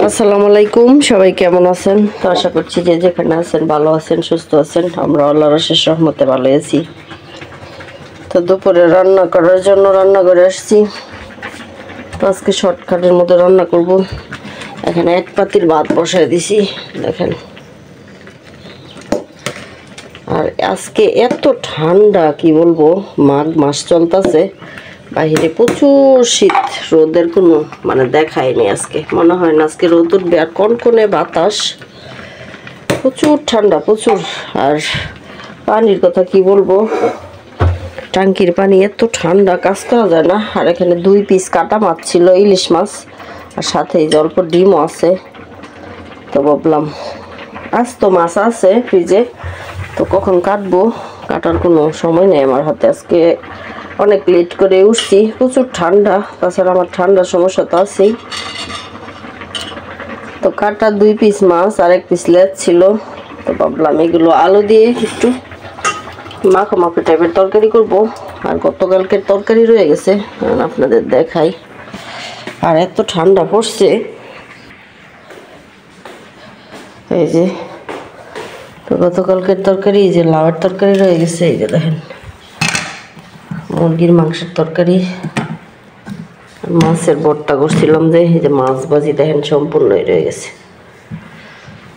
আসসালামু আলাইকুম, সবাই কেমন আছেন? তো আশা করছি যে যেখানে আছেন ভালো আছেন, সুস্থ আছেন। আমরা আল্লাহর অশেষ রহমতে ভালো আছি। তো দুপুরে রান্না করার জন্য রান্না করে আসছি। তো আজকে শর্টকাটের মধ্যে রান্না করব। এখানে এক পাতিল ভাত বসায় দিছি, দেখেন। আর আজকে এত ঠান্ডা, কি বলবো, মাঘ মাস চলতেছে, বাহিরে প্রচুর শীত, রোদের কোনো দেখায়নি আজকে। মনে হয় না আজকে রোদ উঠবে। আর কনকনে বাতাস, প্রচুর ঠান্ডা, প্রচুর। আর পানির কথা কি বলবো, টাঙ্কির পানি এত ঠান্ডা, কাজ করা যায় না। আর এখানে 2 পিস কাটা মাছ ছিল, ইলিশ মাছ, আর সাথে এই যে অল্প ডিমও আছে। তো ভাবলাম আজ তো মাছ আছে ফ্রিজে, তো কখন কাটবো, কাটার কোনো সময় নেই আমার হাতে। আজকে অনেক লেট করে উঠছি, প্রচুর ঠান্ডা, তাছাড়া আমার ঠান্ডার সমস্যা তো আছেই। তো কাটা 2 পিস মাছ আর 1 পিস লেজ ছিল। তো ভাবলাম এগুলো আলু দিয়ে একটু মাখো মাখো টাইপের তরকারি করব। আর গতকালকের তরকারি রয়ে গেছে, আপনাদের দেখাই। আর এত ঠান্ডা পড়ছে, এই যে তো গতকালকের তরকারি, এই যে লাউয়ের তরকারি রয়ে গেছে, এই যে দেখেন, মুরগির মাংসের তরকারি, মাছের ভর্তা করছিলাম, যে এই যে মাছ ভাজি দেখেন সম্পূর্ণই রয়ে গেছে।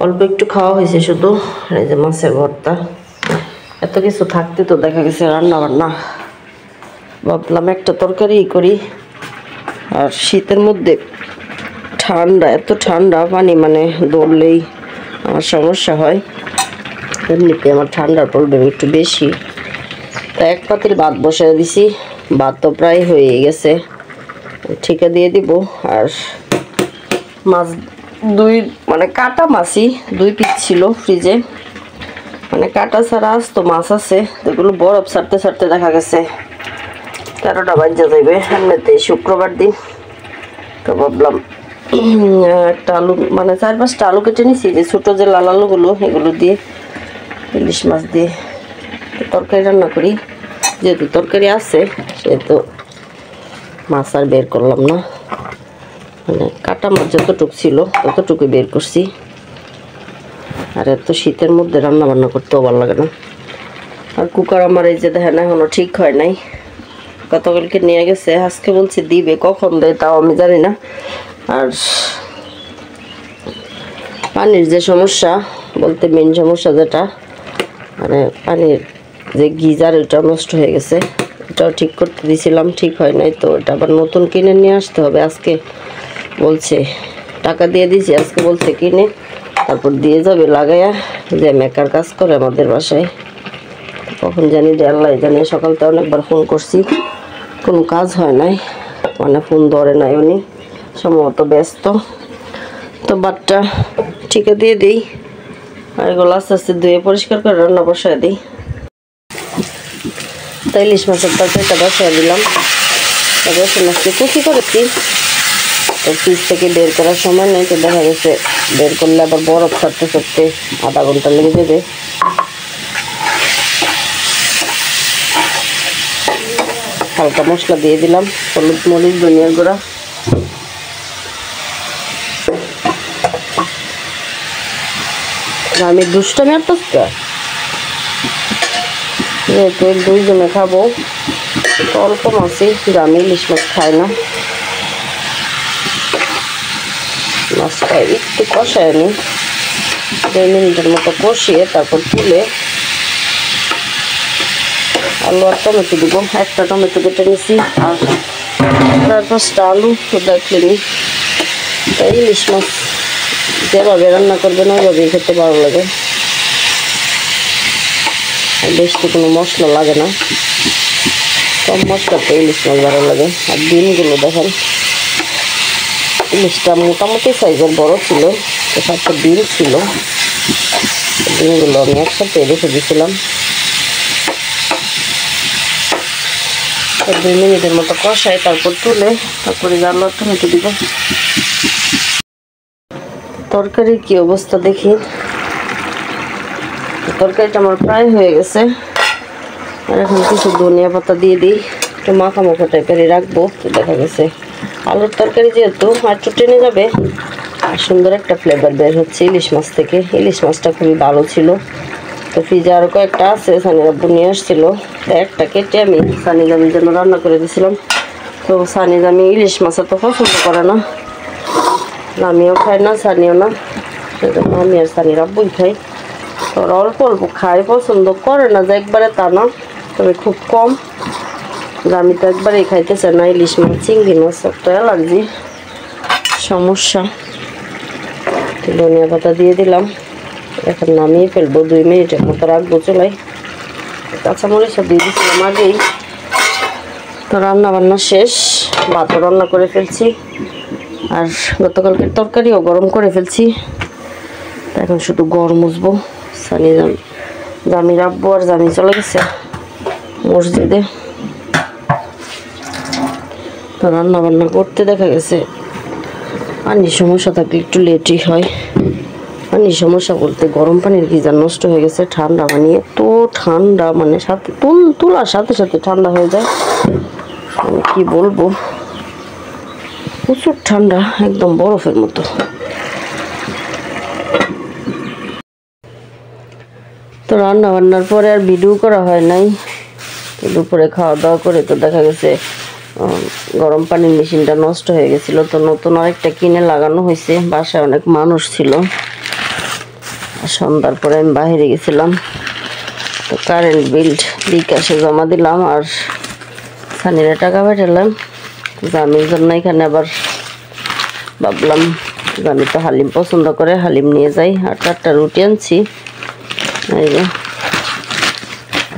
অল্প একটু খাওয়া হয়েছে শুধু। এই যে মাছের ভর্তা, এত কিছু থাকতে তো দেখা গেছে রান্না বান্না। ভাবলাম একটা তরকারি করি। আর শীতের মধ্যে ঠান্ডা, এত ঠান্ডা, পানি দৌড়লেই আমার সমস্যা হয়। এমনিতে আমার ঠান্ডার প্রবলেম একটু বেশি। তো এক পাতিল ভাত বসায় দিছি, ভাত তো প্রায় হয়ে গেছে, ঠিকা দিয়ে দিব। আর মাছ কাটা মাছই 2 পিস ছিল ফ্রিজে, কাটা ছাড়া আজ তো মাছ আছে। এগুলো বরফ ছাড়তে ছাড়তে দেখা গেছে 13টা বাজে যাইবে, এমনিতেই শুক্রবার দিন। তো ভাবলাম একটা আলু 4-5টা আলু কেটে নিছি, যে ছোটো যে লাল আলুগুলো, এগুলো দিয়ে ইলিশ মাছ দিয়ে তরকারি রান্না করি। যেহেতু তরকারি আছে সেহেতু মাছ আর বের করলাম না, কাটা মাছ যতটুকু ছিল ততটুকু বের করছি। আর এত শীতের মধ্যে রান্না বান্না করতেও ভালো লাগে না। আর কুকার আমার এই যে দেখেন এখনো ঠিক হয় নাই, গতকালকে নিয়ে গেছে, আজকে বলছে দিবে, কখন দেয় তাও আমি জানি না। আর পানির যে সমস্যা, বলতে মেন সমস্যা যেটা, পানির যে গিজার, ওইটাও নষ্ট হয়ে গেছে, এটাও ঠিক করতে দিয়েছিলাম, ঠিক হয় নাই। তো এটা আবার নতুন কিনে নিয়ে আসতে হবে। আজকে বলছে টাকা দিয়ে দিয়েছি, আজকে বলছে কিনে তারপর দিয়ে যাবে লাগাইয়া, যে মেকার কাজ করে আমাদের বাসায়। কখন জানি যে আল্লাহ জানে। সকালতে অনেকবার ফোন করছি, কোনো কাজ হয় নাই, ফোন ধরে নাই উনি, সম্ভবত ব্যস্ত। তো বাটটা ঠিকা দিয়ে দিই, আর এগুলো আস্তে আস্তে ধুয়ে পরিষ্কার করে রান্না বসায় দিই। তো ইলিশ মাছের তরকারিটা বসায় দিলাম। রসুন মাছকে কুচি করেছি, তো ফ্রিজ থেকে বের করার সময় নেই, তো দেখা গেছে বের করলে আবার বরফ ছাড়তে ছাড়তে আধা ঘন্টা লেগে যাবে। হালকা মশলা দিয়ে দিলাম, হলুদ, মরিচ, ধনিয়ার গুঁড়া। আমি দুষ্টামি আর তো যেহেতু 2 জনে খাবো, তো অল্প মাছই, আমি ইলিশ মাছ খাই না। মাছটা একটু কষায় নি, 2 মিনিটের মতো কষিয়ে তারপর তুলে আলু আর টমেটো দিব। একটা টমেটো কেটে নিছি, আর 4-5টা আলু তো দেখলেনি। তাই ইলিশ মাছ যেভাবে রান্না করবেন ওইভাবেই খেতে ভালো লাগে, বেশি কোনো মশলা লাগে না, কম মশলাতে ইলিশ মাছ ভালো লাগে। আর ডিমগুলো দেখেন, ইলিশটা মোটামুটি সাইজের বড় ছিল, তো 7টা ডিম ছিল। ডিমগুলো আমি একসাথে রেখে দিয়েছিলাম। 2 মিনিটের মতো কষাই, তারপর তুলে তারপরে আলু টমেটো দিব। তরকারির কি অবস্থা দেখি। তরকারিটা আমার প্রায় হয়ে গেছে। আর এখন কিছু ধনিয়া পাতা দিয়ে দিই, একটু মাখা মাখা টাইপেরই রাখবো। তো দেখা গেছে আলুর তরকারি যেহেতু একটু টেনে যাবে, সুন্দর একটা ফ্লেভার বের হচ্ছে ইলিশ মাছ থেকে। ইলিশ মাছটা খুবই ভালো ছিল। তো ফ্রিজে আরও কয়েকটা আছে, সানির আব্বু নিয়ে আসছিল। তো একটা কেটে আমি সানি জামির জন্য রান্না করে দিয়েছিলাম। তো সানি জামি ইলিশ মাছ তো পছন্দ করে না, আমিও খাই না, সানিও না। সেজন্য আমি আর সানির আব্বুই খাই। তো ওরা অল্প অল্প খাই, পছন্দ করে না যে একবারে তা না, তবে খুব কম। আমি তো একবারেই খাইতে চাই না ইলিশ মাছ, চিংড়ি মাছ তো অ্যালার্জি সমস্যা। ধনিয়া পাতা দিয়ে দিলাম, এখন নামিয়ে ফেলবো, 2 মিনিটের মতো রাখবো চুলায়। কাঁচামরিচও দিয়ে দিয়েছিলাম আগেই। তো রান্না বান্না শেষ, ভাতও রান্না করে ফেলছি, আর গতকালকের তরকারিও গরম করে ফেলছি। এখন শুধু গরম মুছবো। সানি জামির আব্বু আর জামি চলে গেছে মসজিদে। তো রান্না বান্না করতে দেখা গেছে পানির সমস্যা থাকলে একটু লেটই হয়। পানির সমস্যা বলতে গরম পানির গিজার নষ্ট হয়ে গেছে, ঠান্ডা পানি এত ঠান্ডা, মানে সাথে তোলার সাথে সাথে ঠান্ডা হয়ে যায়। কি বলবো, প্রচুর ঠান্ডা, একদম বরফের মতো। তো রান্না বান্নার পরে আর ভিডিও করা হয় নাই। তো দুপুরে খাওয়া দাওয়া করে তো দেখা গেছে গরম পানির মেশিনটা নষ্ট হয়ে গেছিলো। তো নতুন আরেকটা কিনে লাগানো হয়েছে। বাসায় অনেক মানুষ ছিল, সন্ধ্যার পরে আমি বাইরে গেছিলাম। তো কারেন্ট বিল বিকাশে জমা দিলাম আর সানিরে টাকা পাঠালাম। জামির জন্য এখানে আবার ভাবলাম জামি তো হালিম পছন্দ করে, হালিম নিয়ে যাই। আর 4টা রুটি আনছি, এই যে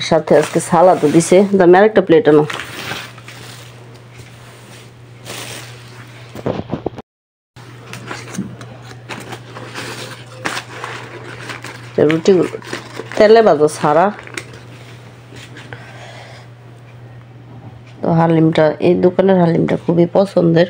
সাথে আজকে সালাদও দিছে। জামি আরেকটা প্লেট আনো। রুটিগুলো তেলে ভাজা ছাড়া। তো হালিমটা, এই দোকানের হালিমটা খুবই পছন্দের।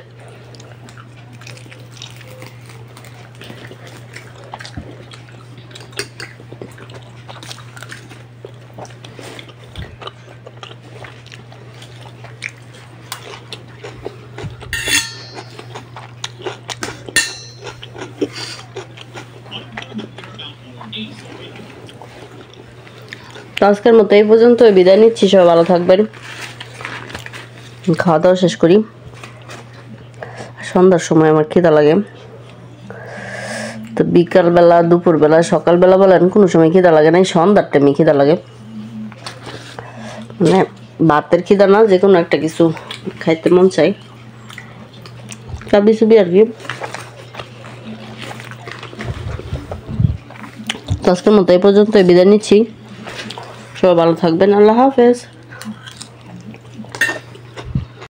তো আজকের মতো এই পর্যন্ত, বিদায় নিচ্ছি। সবাই ভালো থাকবেন। খাওয়া দাওয়া শেষ করি। সন্ধ্যার সময় আমার খিদা লাগে। তো বিকালবেলা, দুপুরবেলা, সকালবেলা বলেন কোনো সময় খিদা লাগে না, সন্ধ্যার টাইমে খিদা লাগে। মানে ভাতের খিদা না, যে কোনো একটা কিছু খাইতে মন চাই, কাবি চুবি আর কি। তো আজকের মতো এই পর্যন্ত বিদায় নিচ্ছি। সবাই ভালো থাকবেন। আল্লাহ হাফেজ।